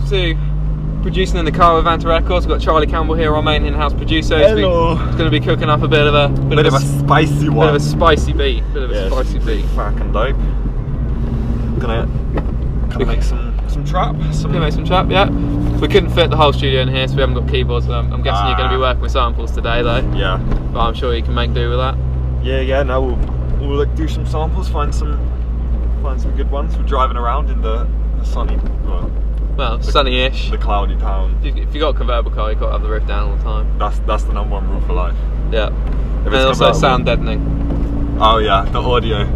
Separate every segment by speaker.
Speaker 1: to producing in the car with Vanta Records. We've got Charlie Campbell here, our main in-house producer.
Speaker 2: Hello.
Speaker 1: He's going to be cooking up a bit of a
Speaker 2: spicy one.
Speaker 1: Bit of a spicy beat. Spicy beat.
Speaker 2: Fucking dope. Gonna make some trap.
Speaker 1: Gonna make some trap, yeah. We couldn't fit the whole studio in here, so we haven't got keyboards. I'm guessing you're going to be working with samples today, though. Yeah. But I'm sure you can make do with that.
Speaker 2: Yeah. No, we'll like do some samples, find some good ones. We're driving around in the sunny.
Speaker 1: Well, sunny-ish.
Speaker 2: The cloudy town.
Speaker 1: If you got a convertible car, you've got to have the roof down all the time.
Speaker 2: That's the #1 rule for life.
Speaker 1: Yeah. And also sound deadening.
Speaker 2: Oh yeah, the audio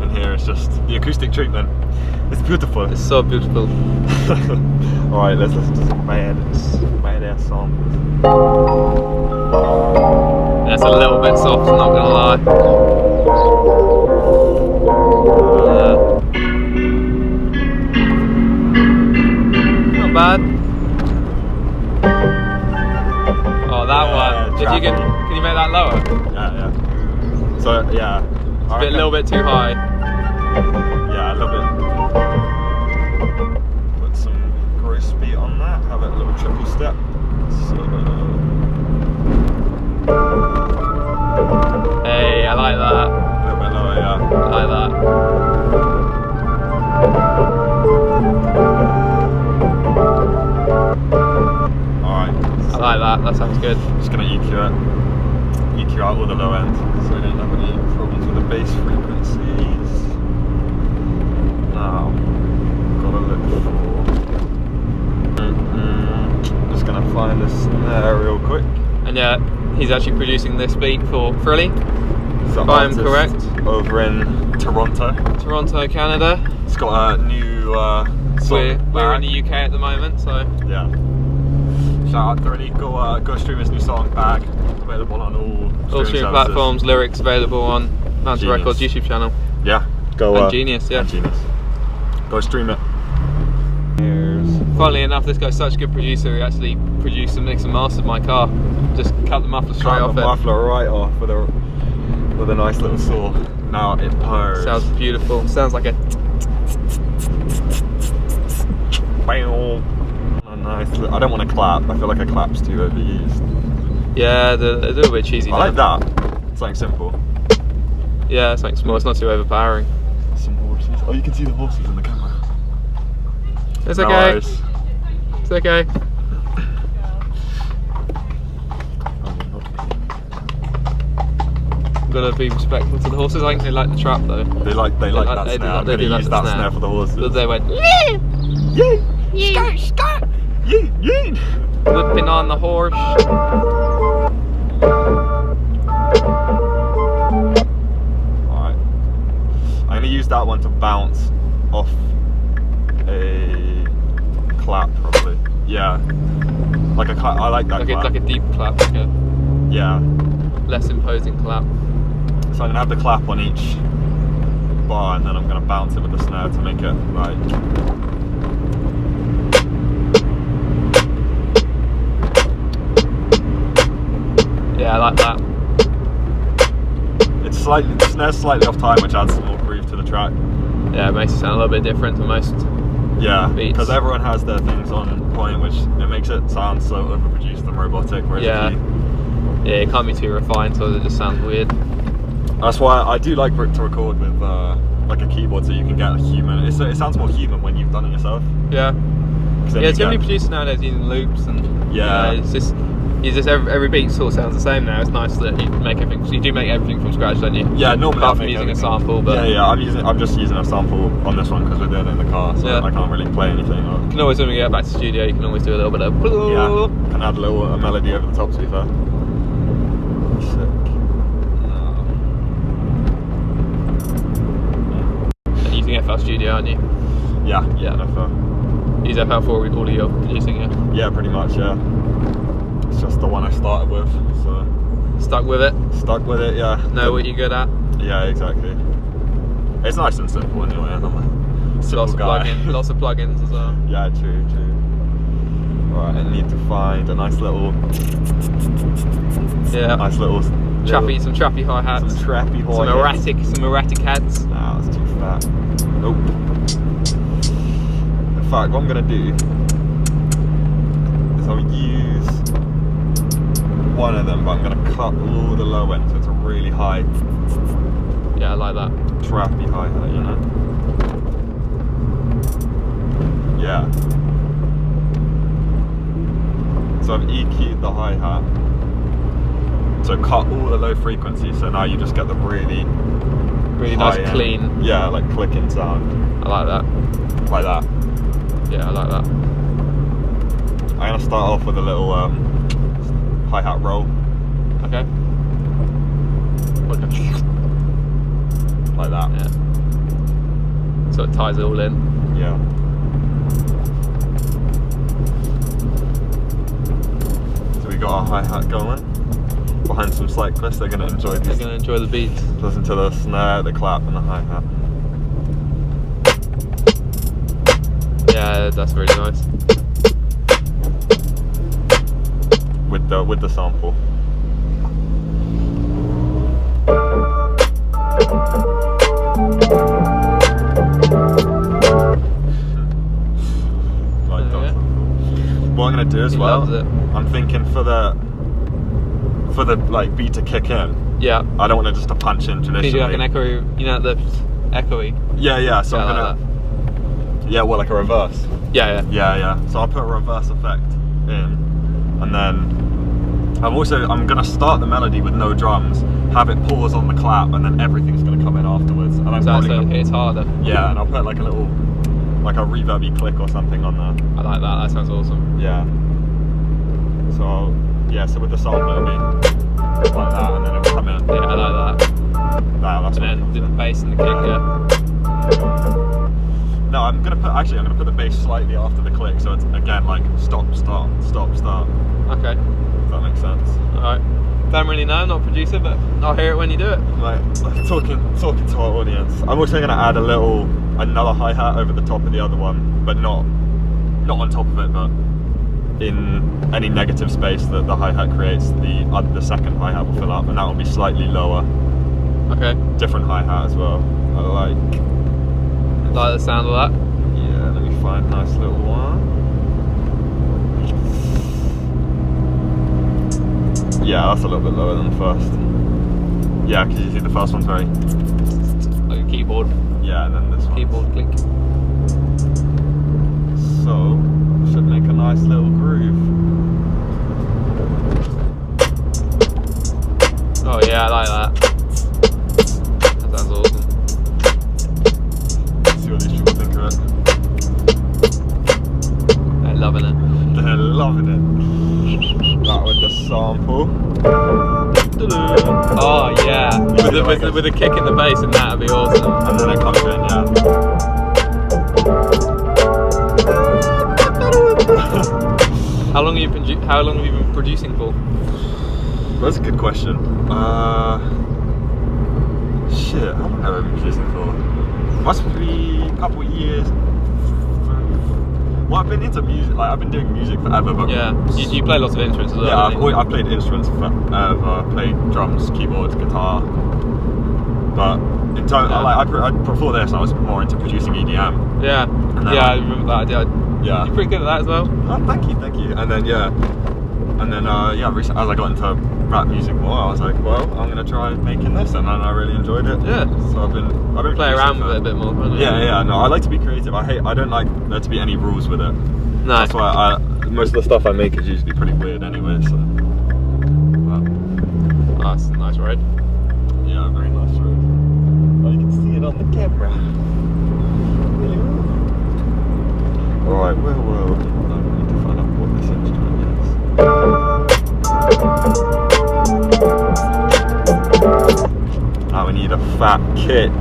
Speaker 2: in here is just the acoustic treatment. It's beautiful.
Speaker 1: It's so beautiful.
Speaker 2: Alright, let's listen to some badass samples.
Speaker 1: That's a little bit soft, I'm not gonna lie. Not bad. Oh, that one. If you can you make that lower?
Speaker 2: Yeah. So yeah.
Speaker 1: It's a little bit too high.
Speaker 2: Yeah, a little bit. Put some gross beat on that. Have a little triple step. So,
Speaker 1: hey, I like that.
Speaker 2: A little bit lower, yeah.
Speaker 1: I like that.
Speaker 2: Alright.
Speaker 1: I like that. That sounds good.
Speaker 2: Just gonna EQ out all the low end, so we don't have any problems with the bass frequencies. Now, gotta look for. Just gonna find the snare real quick.
Speaker 1: And yeah, he's actually producing this beat for Thrilly.
Speaker 2: If
Speaker 1: I'm correct.
Speaker 2: Over in Toronto,
Speaker 1: Canada.
Speaker 2: It's got a new song.
Speaker 1: We're in the UK at the moment, so
Speaker 2: yeah. Shout out Thrilly. Go stream his new song Bag. Available on all streaming
Speaker 1: platforms. Lyrics available on Vanta Records YouTube channel.
Speaker 2: Yeah, go.
Speaker 1: And Genius, yeah.
Speaker 2: And Genius. Go stream it.
Speaker 1: Funnily enough, this guy's such a good producer. He actually produced and mixed and mastered my car. Just cut the muffler straight off it.
Speaker 2: Cut the muffler right off with a nice little saw. Now it purrs.
Speaker 1: Sounds beautiful. Sounds like a.
Speaker 2: Bam. Nice. I don't want to clap. I feel like a clap's too overused.
Speaker 1: Yeah, they're a little bit cheesy.
Speaker 2: I like that. It's something simple.
Speaker 1: Yeah, something small. It's not too overpowering.
Speaker 2: Some horses. Oh, you can see the horses in the camera.
Speaker 1: It's okay. It's okay. Gotta be respectful to the horses. I think they like the trap though.
Speaker 2: They like that snare. They use that snare for the horses.
Speaker 1: But they went
Speaker 2: yee, skirt, skirt, yee.
Speaker 1: Whipping on the horse.
Speaker 2: Alright. I'm gonna use that one to bounce off a clap probably. Yeah. Like a clap. I like that clap.
Speaker 1: Like a deep clap.
Speaker 2: Yeah.
Speaker 1: Less imposing clap.
Speaker 2: So I'm gonna have the clap on each bar and then I'm gonna bounce it with the snare to make it like.
Speaker 1: Yeah, I like that.
Speaker 2: It's the snare's slightly off time, which adds some more groove to the track.
Speaker 1: Yeah, it makes it sound a little bit different to most.
Speaker 2: Yeah,
Speaker 1: beats.
Speaker 2: Because everyone has their things on point, which it makes it sound so overproduced and robotic. Whereas
Speaker 1: yeah, it can't be too refined, so it just sounds weird.
Speaker 2: That's why I do like to record with like a keyboard, so you can get a human. It sounds more human when you've done it yourself.
Speaker 1: Yeah. Yeah, too many producers nowadays using loops and
Speaker 2: yeah,
Speaker 1: it's just every beat sort of sounds the same now. It's nice that you make everything. You do make everything from scratch, don't you?
Speaker 2: Yeah, normally
Speaker 1: apart from using a sample, but
Speaker 2: yeah, I'm just using a sample on this one because we're doing it in the car, so I can't really play anything.
Speaker 1: You can always, when we get back to the studio, you can always do a little bit of
Speaker 2: can add a melody over the top. To be fair, sick.
Speaker 1: And using FL Studio, aren't you?
Speaker 2: Yeah, FL.
Speaker 1: Use FL for all of your producing, yeah?
Speaker 2: Yeah, pretty much, yeah. It's just the one I started with, so...
Speaker 1: Stuck with it?
Speaker 2: Stuck with it, yeah.
Speaker 1: Know what you're good at?
Speaker 2: Yeah, exactly. It's nice and simple anyway, I'm a simple guy.
Speaker 1: Lots of plugins as well.
Speaker 2: Yeah, true. Right, I need to find a nice little...
Speaker 1: Yeah.
Speaker 2: Nice little...
Speaker 1: Some trappy hi-hats.
Speaker 2: Some trappy hi-hats.
Speaker 1: Some erratic heads.
Speaker 2: Nah, that's too fat. Nope. In fact, what I'm gonna do is I'll use one of them, but I'm going to cut all the low end, so it's a really high.
Speaker 1: Yeah, I like that.
Speaker 2: Trappy hi-hat, you know? Yeah. So I've EQ'd the hi-hat. So cut all the low frequencies, so now you just get the really
Speaker 1: nice clean.
Speaker 2: Yeah, like clicking sound.
Speaker 1: I like that.
Speaker 2: Like that.
Speaker 1: Yeah, I like that.
Speaker 2: I'm going to start off with a little hi-hat roll.
Speaker 1: Okay.
Speaker 2: Like that.
Speaker 1: Yeah. So it ties it all in.
Speaker 2: Yeah. So we got our hi-hat going. Behind some cyclists, they're going to enjoy these.
Speaker 1: They're going to enjoy the beats.
Speaker 2: Listen to the snare, the clap, and the hi-hat.
Speaker 1: Yeah, that's really nice.
Speaker 2: With the sample. What I'm gonna do as well, I'm thinking for the like beat to kick in.
Speaker 1: Yeah.
Speaker 2: I don't want it just to punch in traditionally.
Speaker 1: Can you do like an echoey, you know, the echoey?
Speaker 2: Yeah. So
Speaker 1: yeah,
Speaker 2: I'm gonna. Like yeah, well, like a reverse.
Speaker 1: Yeah.
Speaker 2: So I'll put a reverse effect in, and then I'm gonna start the melody with no drums, have it pause on the clap, and then everything's gonna come in afterwards. And I'm
Speaker 1: probably it's harder.
Speaker 2: Yeah, and I'll put like a little, like a reverby click or something on there.
Speaker 1: I like that. That sounds awesome.
Speaker 2: Yeah. So so with the sample it'll be like that, and then it'll come in.
Speaker 1: Yeah, I like that.
Speaker 2: That's
Speaker 1: and then do the bass and the kick. Yeah.
Speaker 2: No, I'm gonna put the bass slightly after the click, so it's again like stop, start, stop, start.
Speaker 1: Okay.
Speaker 2: If that makes sense.
Speaker 1: Alright. Don't really know, not a producer, but I'll hear it when you do it.
Speaker 2: Like talking to our audience. I'm also gonna add another hi-hat over the top of the other one, but not on top of it, but in any negative space that the hi-hat creates, the second hi-hat will fill up, and that will be slightly lower.
Speaker 1: Okay.
Speaker 2: Different hi-hat as well. I like
Speaker 1: the sound of that.
Speaker 2: Yeah, let me find a nice little one. Yeah, that's a little bit lower than the first. Yeah, because you see the first one's very
Speaker 1: like a keyboard.
Speaker 2: Yeah, and then this one.
Speaker 1: Keyboard click.
Speaker 2: So should make a nice little groove.
Speaker 1: Oh yeah, I like that. That sounds awesome.
Speaker 2: See what these people think of it.
Speaker 1: They're loving it.
Speaker 2: They're loving it. That with the sample.
Speaker 1: Oh yeah. With a kick in the bass, and that'd be awesome.
Speaker 2: And then it comes in, yeah.
Speaker 1: How long have you been producing for?
Speaker 2: That's a good question. Shit, how long have I been producing for? Must be a couple of years. Well, I've been into music, like I've been doing music forever, but
Speaker 1: yeah, you play lots of instruments as well.
Speaker 2: Yeah, I've played instruments forever. Played drums, keyboards, guitar. But in terms, before this, I was more into producing EDM.
Speaker 1: Yeah, I remember that.
Speaker 2: Yeah,
Speaker 1: you're pretty good at that as well.
Speaker 2: Oh, thank you. And then recently, as I got into rap music more, I was like, well, I'm gonna try making this, and then I really enjoyed it.
Speaker 1: Yeah.
Speaker 2: So I've been
Speaker 1: play around with it a bit more.
Speaker 2: Yeah. No, I like to be creative. I don't like there to be any rules with it.
Speaker 1: No.
Speaker 2: That's why most of the stuff I make is usually pretty weird anyway. So.
Speaker 1: That's a nice ride.
Speaker 2: Yeah, very nice ride. Oh, you can see it on the camera. Alright, where were we? I need to find out what this instrument is. Now we need a fat kick.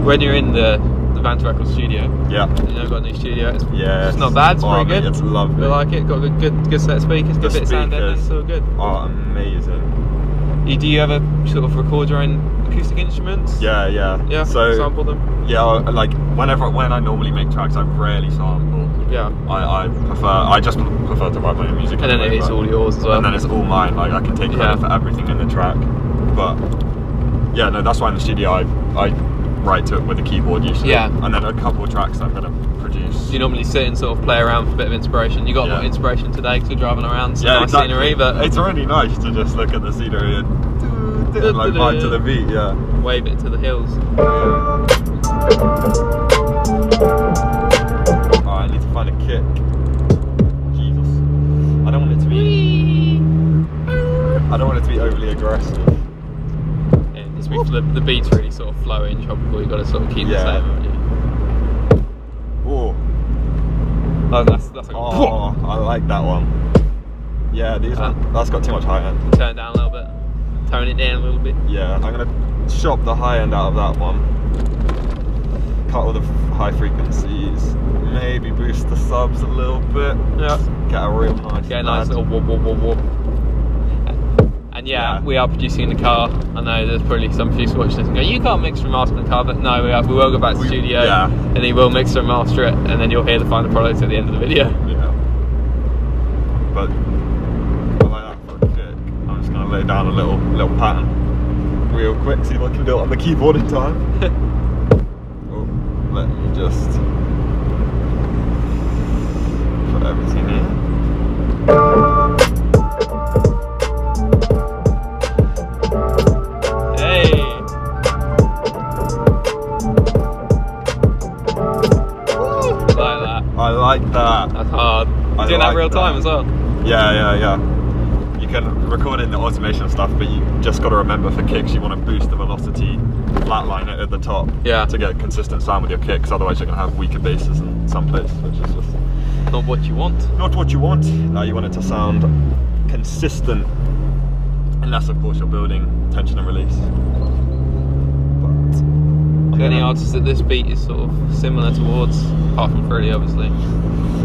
Speaker 1: When you're in the Vanta Records studio,
Speaker 2: yeah,
Speaker 1: you know, got a new studio.
Speaker 2: It's
Speaker 1: not bad. It's pretty good.
Speaker 2: It's lovely.
Speaker 1: I like it. Got a good set of speakers. Good bit of sound in it. It's all good.
Speaker 2: Oh, amazing.
Speaker 1: Do you ever sort of record your own acoustic instruments?
Speaker 2: Yeah. So
Speaker 1: sample them.
Speaker 2: Yeah, like when I normally make tracks, I rarely sample.
Speaker 1: Yeah.
Speaker 2: I just prefer to write my own music.
Speaker 1: And then it's all yours as well.
Speaker 2: And then it's all mine. Like I can take credit for everything in the track. But yeah, no, that's why in the studio I write to it with a keyboard usually.
Speaker 1: Yeah.
Speaker 2: And then a couple of tracks I'm gonna produce produce.
Speaker 1: Do you normally sit and sort of play around for a bit of inspiration? You got a lot of inspiration today because we're driving around some nice scenery, but
Speaker 2: it's really nice to just look at the scenery and like vibe to the beat,
Speaker 1: wave it to the hills.
Speaker 2: I need to find a kick. Jesus. I don't want it to be overly aggressive.
Speaker 1: The beat's really sort of flowing, tropical. You've got to sort of keep the same, haven't you?
Speaker 2: Oh,
Speaker 1: that's like
Speaker 2: I like that one. Yeah, that's got too much high end.
Speaker 1: Turn it down a little bit. Tone it down a little bit.
Speaker 2: Yeah, I'm gonna chop the high end out of that one. Cut all the high frequencies. Maybe boost the subs a little bit.
Speaker 1: Yeah.
Speaker 2: Get a real nice.
Speaker 1: Get a nice little whoop whoop whoop whoop. And we are producing in the car. I know there's probably some producers watching this and go, you can't mix and master in the car, but no, we will go back to the studio and he will mix and master it, and then you'll hear the final product at the end of the video.
Speaker 2: Yeah. But I like that for a kick. I'm just gonna lay down a little pattern real quick, see if I can do it on the keyboard in time. Oh, let me just put everything in. I like that.
Speaker 1: That's hard. You're doing that real time as well?
Speaker 2: Yeah. You can record in the automation stuff, but you just got to remember for kicks you want to boost the velocity, flatline it at the top to get a consistent sound with your kicks, otherwise you're going to have weaker basses in some places, which is just
Speaker 1: not what you want.
Speaker 2: Not what you want. No, you want it to sound consistent, unless of course you're building tension and release.
Speaker 1: Are there any artists that this beat is sort of similar towards, apart from Thrilly, obviously?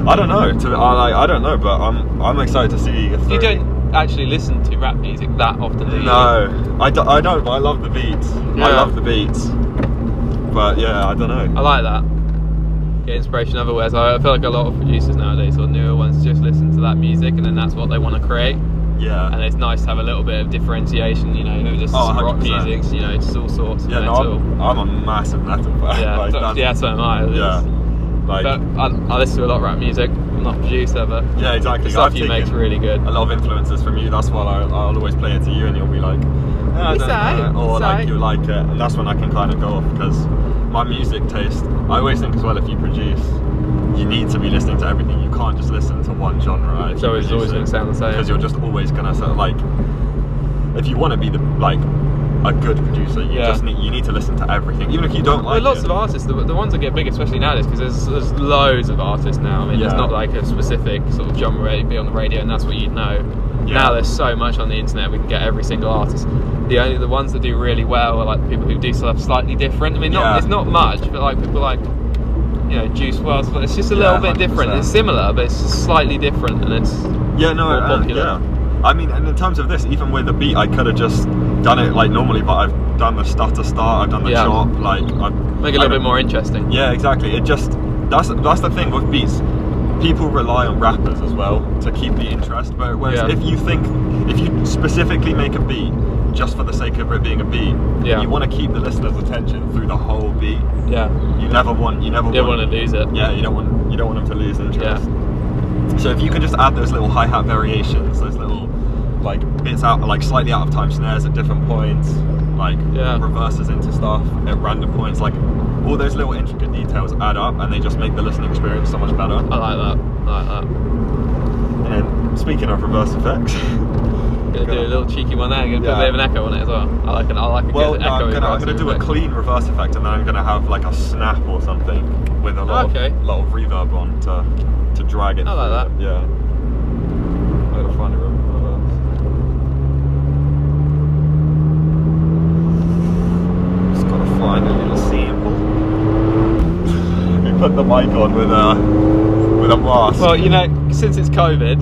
Speaker 2: I don't know. I don't know, but I'm excited to see if
Speaker 1: you don't actually listen to rap music that often, do you?
Speaker 2: No, I don't. But I love the beats. Yeah. I love the beats. But yeah, I don't know.
Speaker 1: I like that. Get inspiration otherwhere. I feel like a lot of producers nowadays, or newer ones, just listen to that music and then that's what they want to create.
Speaker 2: Yeah.
Speaker 1: And it's nice to have a little bit of differentiation, you know, just rock music, you know, just all sorts of
Speaker 2: metal. No, I'm a massive metal fan.
Speaker 1: Yeah, so am I.
Speaker 2: Yeah.
Speaker 1: But I listen to a lot of rap music. I'm not a producer, but
Speaker 2: yeah, exactly.
Speaker 1: The stuff you make's really good.
Speaker 2: A lot of influences from you. That's why I'll always play it to you, and you'll be like, like you like it, and that's when I can kind of go off, because my music taste. I always think as well, if you produce, you need to be listening to everything. You can't just listen to one genre.
Speaker 1: It's always going to sound the same,
Speaker 2: because you're just always going to sound like. If you want to be a good producer, you need to listen to everything, even if you don't like
Speaker 1: lots of artists, the ones that get big, especially nowadays, because there's loads of artists now. I mean, there's not like a specific sort of genre to be on the radio, and that's what you'd know. Yeah. Now there's so much on the internet, we can get every single artist. The ones that do really well are like the people who do stuff slightly different. I mean, it's not much, but like people like, you know, Juice WRLD, but it's just a little bit different. It's similar, but it's slightly different, and it's more popular.
Speaker 2: I mean, and in terms of this, even with the beat, I could have just done it like normally, but I've done the stutter start, I've done the chop, like
Speaker 1: make it a little bit more interesting.
Speaker 2: Yeah, exactly. It just that's the thing with beats. People rely on rappers as well to keep the interest, but whereas if you specifically make a beat just for the sake of it being a beat, you want to keep the listener's attention through the whole beat.
Speaker 1: Yeah.
Speaker 2: You never want to
Speaker 1: lose it.
Speaker 2: Yeah, you don't want them to lose interest. Yeah. So if you can just add those little hi-hat variations, those little like bits out, like slightly out of time snares at different points, like reverses into stuff at random points, like all those little intricate details add up, and they just make the listening experience so much better.
Speaker 1: I like that.
Speaker 2: And then speaking of reverse effects,
Speaker 1: gonna do a little cheeky one there. Gonna put a bit of an echo on it as well. I like a good echo.
Speaker 2: I'm gonna do a clean reverse effect, and then I'm gonna have like a snap or something with a lot of reverb on to drag it.
Speaker 1: I like that.
Speaker 2: Yeah. I'm gonna find a reverse. Just gotta find a little sample. We put the mic on with a mask.
Speaker 1: Well, you know, since it's COVID,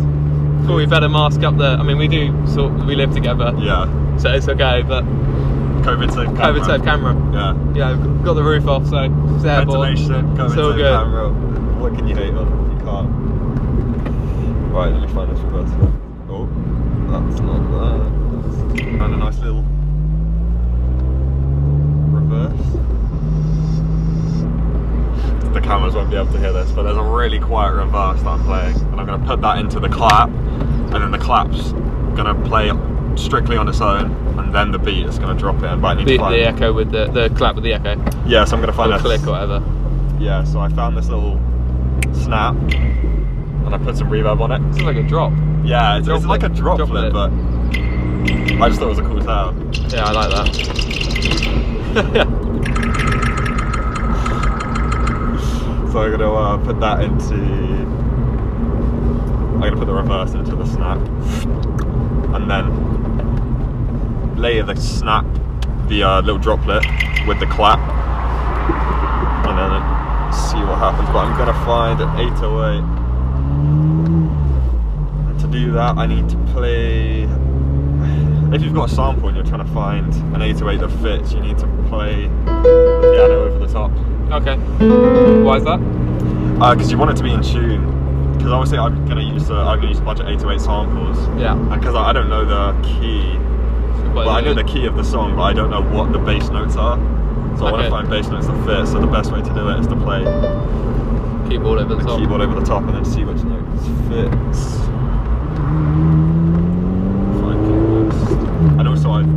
Speaker 1: thought we better mask up the. I mean, we live together.
Speaker 2: Yeah.
Speaker 1: So it's okay, but
Speaker 2: COVID safe camera.
Speaker 1: COVID safe camera.
Speaker 2: Yeah.
Speaker 1: Yeah, we've got the roof off, so it's airborne.
Speaker 2: Ventilation, COVID safe camera. What can you hate on? You can't. Right, let me find this reverse. Oh, that's not that. Found a nice little reverse. The camera's on won't be able to hear this, but there's a really quiet reverse that I'm playing, and I'm going to put that into the clap, and then the clap's going to play strictly on its own, and then the beat is going to drop in. But I need to find
Speaker 1: the echo with the clap with the echo.
Speaker 2: Yeah, so I'm going to find
Speaker 1: a click or whatever.
Speaker 2: Yeah, so I found this little snap, and I put some reverb on it.
Speaker 1: It's like a drop.
Speaker 2: Yeah, it's like a droplet, but I just thought it was a cool sound.
Speaker 1: Yeah, I like that.
Speaker 2: So I'm gonna put that into. I'm gonna put the reverse into the snap, and then layer the snap, the little droplet, with the clap, and then see what happens. But I'm gonna find an 808. And to do that, I need to play. If you've got a sample and you're trying to find an 808 that fits, you need to play the piano over the top.
Speaker 1: Okay. Why is that?
Speaker 2: Because you want it to be in tune. Because obviously I'm gonna use a bunch of 808 samples.
Speaker 1: Yeah.
Speaker 2: And because I don't know the key. Well, I know the key of the song, but I don't know what the bass notes are. So I want to find bass notes that fit. So the best way to do it is to play
Speaker 1: keyboard over the top.
Speaker 2: Keyboard over the top, and then see which notes fits. And also I've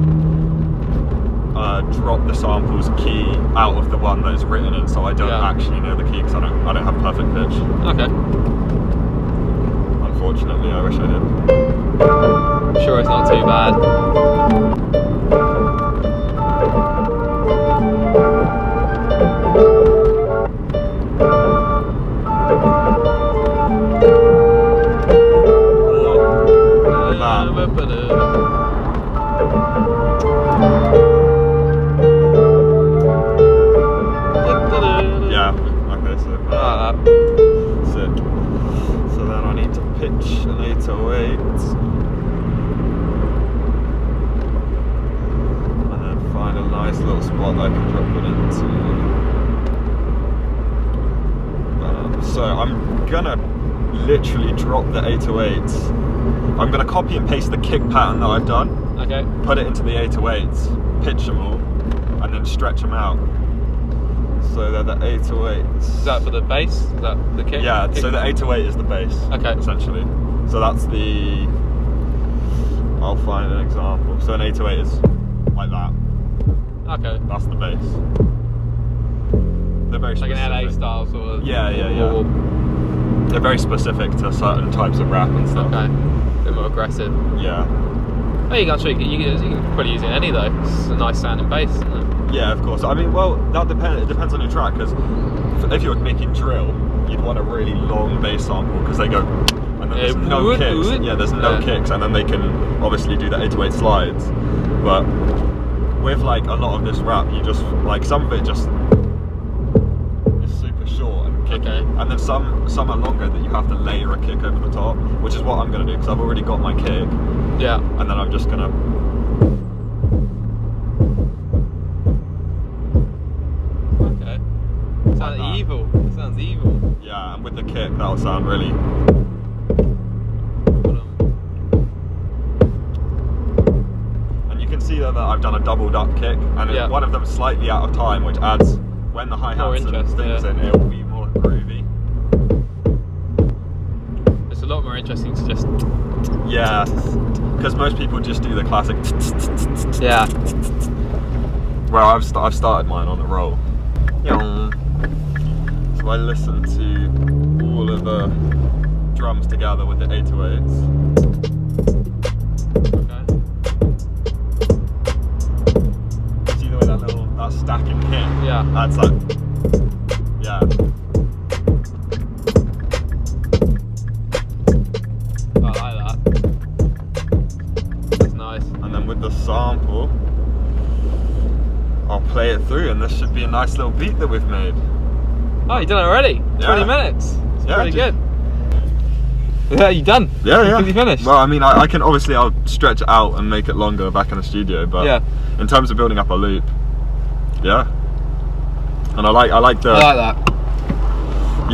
Speaker 2: dropped the samples key out of the one that is written in, so I don't actually know the key because I don't have perfect pitch.
Speaker 1: Okay.
Speaker 2: Unfortunately, I wish I did.
Speaker 1: I'm sure it's not too bad.
Speaker 2: Literally drop the 808s. I'm going to copy and paste the kick pattern that I've done.
Speaker 1: Okay.
Speaker 2: Put it into the 808s, pitch them all, and then stretch them out. So they're the 808s.
Speaker 1: Is that for the bass? Is that the kick?
Speaker 2: Yeah, so the 808 is the bass. Okay. Essentially. So that's the. I'll find an example. So an 808 is like that.
Speaker 1: Okay.
Speaker 2: That's the bass. They're very specific.
Speaker 1: Like an LA style sort of.
Speaker 2: Yeah. They're very specific to certain types of rap and stuff.
Speaker 1: Okay. A bit more aggressive.
Speaker 2: Yeah.
Speaker 1: Oh, you can probably use it in any though. It's a nice sounding bass, isn't it?
Speaker 2: Yeah, of course. I mean, well, it depends on your track, because if you're making drill, you'd want a really long bass sample, because they go, and then there's no kicks. Yeah, there's no kicks, and then they can obviously do the 808 slides. But with like a lot of this rap, you just like some of it just. Okay. And then some are longer that you have to layer a kick over the top, which is what I'm going to do because I've already got my kick.
Speaker 1: Yeah.
Speaker 2: And then I'm just going to.
Speaker 1: Okay. Sounds like evil. It sounds evil.
Speaker 2: Yeah, and with the kick that'll sound really. And you can see that I've done a doubled up kick, and one of them slightly out of time, which adds when the hi-hats and things in, it will be more groovy.
Speaker 1: It's a lot more interesting to just.
Speaker 2: Yeah, because most people just do the classic.
Speaker 1: Yeah.
Speaker 2: Well, I've started mine on a roll. So I listen to all of the drums together with the 808s.
Speaker 1: Okay.
Speaker 2: See the way that stacking kick?
Speaker 1: Yeah.
Speaker 2: That's like. Yeah.
Speaker 1: I like that. That's nice.
Speaker 2: And then with the sample, I'll play it through, and this should be a nice little beat that we've made.
Speaker 1: Oh, you done it already? 20 minutes. It's pretty good. Yeah, you done?
Speaker 2: Yeah.
Speaker 1: Completely finished.
Speaker 2: Well, I mean, I can obviously I'll stretch it out and make it longer back in the studio, but in terms of building up a loop, yeah. And I like the.
Speaker 1: I like that.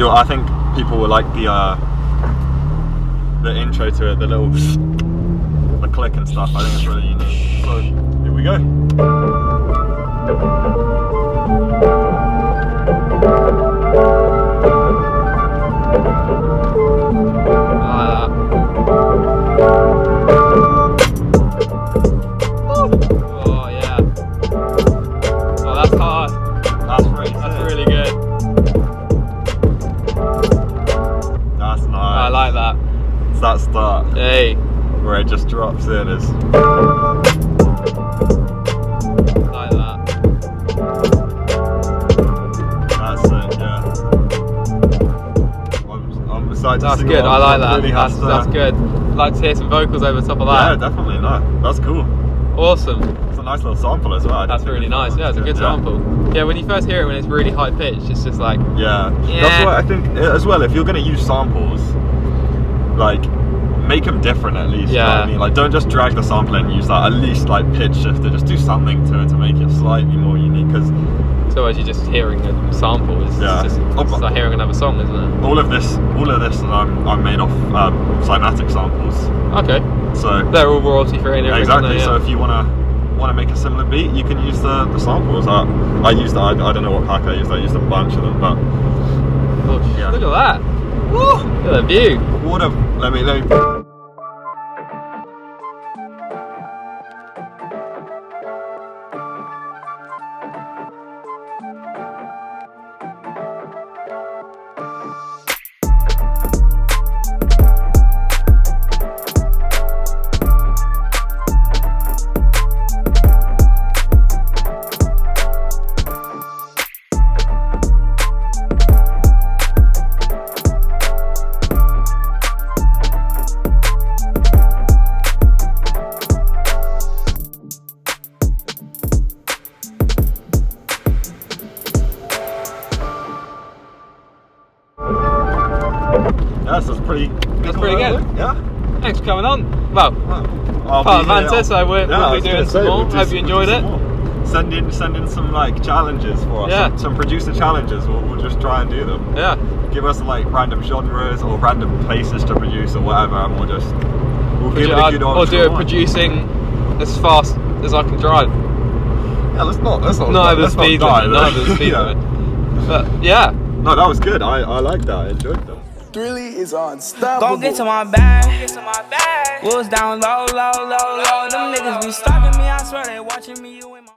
Speaker 2: I think people will like the intro to it, the click and stuff. I think it's really unique. So here we go. to
Speaker 1: That's
Speaker 2: sing
Speaker 1: good.
Speaker 2: along.
Speaker 1: I like that.
Speaker 2: Really has
Speaker 1: That's good. I'd like to hear some vocals over the top of
Speaker 2: Yeah,
Speaker 1: that.
Speaker 2: definitely. No, that's cool.
Speaker 1: Awesome.
Speaker 2: It's a nice little sample as well.
Speaker 1: That's really nice. Yeah, it's a good sample. Yeah, when you first hear it when it's really high pitched, it's just like
Speaker 2: Yeah. That's why I think as well. If you're going to use samples, like, make them different at least.
Speaker 1: Yeah.
Speaker 2: You know what I mean? Like, don't just drag the sample and use that. At least like pitch shift it. Just do something to it to make it slightly more unique. Because
Speaker 1: otherwise you're just hearing a sample. It's like hearing another song, isn't it?
Speaker 2: all of this I'm made off cymatic samples.
Speaker 1: Okay.
Speaker 2: So
Speaker 1: they're all royalty free and everything.
Speaker 2: exactly.
Speaker 1: Yeah.
Speaker 2: So if you wanna make a similar beat, you can use the samples. I used I don't know what pack I used. I used a bunch of them, but yeah.
Speaker 1: Look at that. Woo! Look at the view.
Speaker 2: What a let me. Yeah, so it's pretty.
Speaker 1: That's pretty good.
Speaker 2: Yeah.
Speaker 1: Thanks for coming on. Well, part of Vanta, so we'll be doing some more. Hope you enjoyed it.
Speaker 2: Send in some like challenges for us.
Speaker 1: Yeah.
Speaker 2: Some producer challenges. We'll just try and do them.
Speaker 1: Yeah.
Speaker 2: Give us like random genres or random places to produce or whatever, and we'll give it a good
Speaker 1: or do it producing as fast as I can drive.
Speaker 2: Yeah, let's not
Speaker 1: the speed limit. Neither the speed limit. But yeah.
Speaker 2: No, that was good. I like that. I enjoyed that.
Speaker 3: Thrilly is unstoppable.
Speaker 4: Go get to my bag. Wheels down low. Them niggas be stalking me. I swear they watching me. You in my